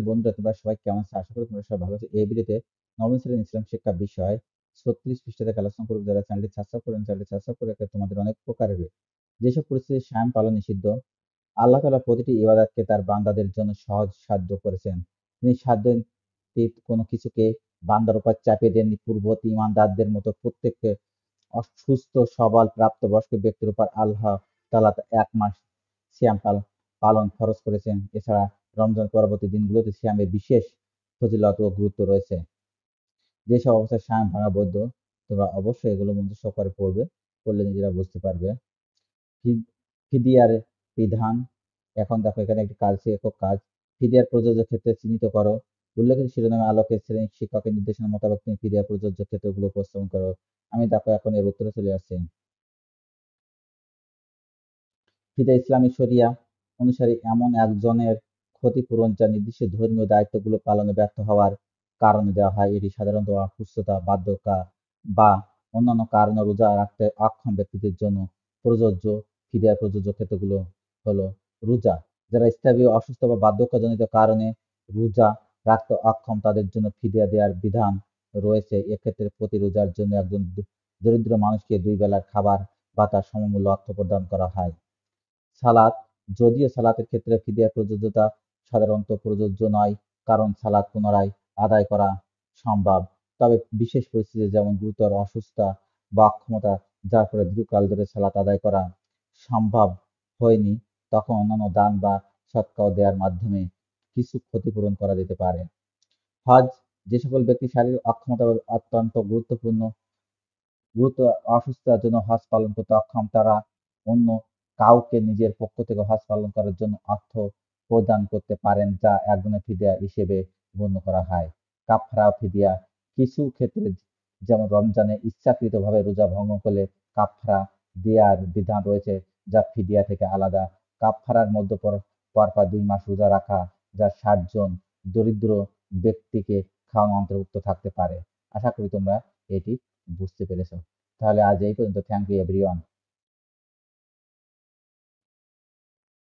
বন্ধুরা তোমরা সবাই কেমন আছো? আশা করি তোমরা সবাই ভালো আছো। এই ভিডিওতে নবম শ্রেণীর ইসলাম শিক্ষা বিষয় 36 পৃষ্ঠা থেকে আলোচনা করব। যারা চ্যানেলটি সাবস্ক্রাইব করেন, চ্যানেলটি সাবস্ক্রাইব করে রাখলে তোমাদের অনেক উপকার হবে। যেসব পরিস্থিতি সিয়াম পালন নিষিদ্ধ, আল্লাহ তাআলা প্রতিটি ইবাদতকে তার বান্দাদের জন্য সহজ সাধ্য করেছেন। তিনি সাধ্যতীত কোনো কিছুকে বান্দার উপর চাপিয়ে দেননি। পূর্ববর্তী ঈমানদারদের মতো প্রত্যেককে সুস্থ সবল প্রাপ্তবয়স্ক ব্যক্তির উপর আল্লাহ তাআলা ১ মাস সিয়াম পালন ফরজ করেছেন। এছাড়া রমজান পরবর্তী দিনগুলোতে সিয়ামের বিশেষ ফজিলত ও গুরুত্ব রয়েছে। যেসব অবস্থায় সিয়াম ভাঙা বৈধ, তোমরা অবশ্যই এগুলো মনোযোগ সহকারে পড়বে, পড়লে নিজেরা বুঝতে পারবে। ফিদিয়ার বিধান। এখন দেখো এখানে একটি একক কাজ। ফিদিয়ার প্রযোজ্য ক্ষেত্রে চিহ্নিত করো। উল্লেখিত শিরোনামের আলোকে শ্রেণী শিক্ষকের নির্দেশনা মোতাবেক তুমি ফিদিয়ার প্রযোজ্য ক্ষেত্রগুলো উপস্থাপন করো। আমি দেখো এখন এর উত্তরে চলে আসছি। ফিদা ইসলামী শরিয়া অনুসারে এমন একজনের ক্ষতিপূরণ যা নির্দিষ্ট ধর্মীয় দায়িত্বগুলো পালনে ব্যর্থ হওয়ার কারণে দেওয়া হয়। এটি সাধারণত অসুস্থতা, বার্ধক্য বা অন্যান্য কারণে রোজা রাখতে অক্ষম ব্যক্তিদের জন্য প্রযোজ্য। ফিদিয়ার প্রযোজ্য ক্ষেত্রগুলো হলো রোজা। যারা স্থায়ী অসুস্থ বা বার্ধক্যজনিত কারণে রোজা রাখতে অক্ষম তাদের জন্য ফিদিয়া দেওয়ার বিধান রয়েছে। এক্ষেত্রে প্রতি রোজার জন্য একজন দরিদ্র মানুষকে ২ বেলার খাবার বা তার সমমূল্য অর্থ প্রদান করা হয়। সালাত। যদিও সালাতের ক্ষেত্রে ফিদিয়ার প্রযোজ্যতা সাধারণত প্রযোজ্য নয়, কারণ সালাত পুনরায় আদায় করা সম্ভব। তবে বিশেষ পরিস্থিতিতে যেমন গুরুতর অসুস্থতা বা অক্ষমতা যার ফলে দীর্ঘকাল ধরে সালাত আদায় করা সম্ভব হয়নি, তখন অন্যান্য দান বা সৎকাও দেওয়ার মাধ্যমে কিছু ক্ষতিপূরণ করা যেতে পারে। হজ। যে সকল ব্যক্তি শারীরিক অক্ষমতা বা অত্যন্ত গুরুতর অসুস্থতার জন্য হজ পালন করতে অক্ষম, তারা অন্য কাউকে নিজের পক্ষ থেকে হজ পালন করার জন্য অর্থ প্রদান করতে পারেন, যা এক ধরনের ফিদিয়া হিসেবে গণ্য করা হয়। কাফারা ও ফিদিয়া। কিছু ক্ষেত্রে যেমন রমজানে ইচ্ছাকৃতভাবে রোজা ভঙ্গ করলে কাফারা দেওয়ার বিধান রয়েছে, যা ফিদিয়া থেকে আলাদা। কাফারার মধ্যে পরপর ২ মাস রোজা রাখা, যা ৬০ জন দরিদ্র ব্যক্তিকে খাওয়ানো অন্তর্ভুক্ত থাকতে পারে। আশা করি তোমরা এটি বুঝতে পেরেছো। তাহলে আজ এই পর্যন্ত। Thank you everyone.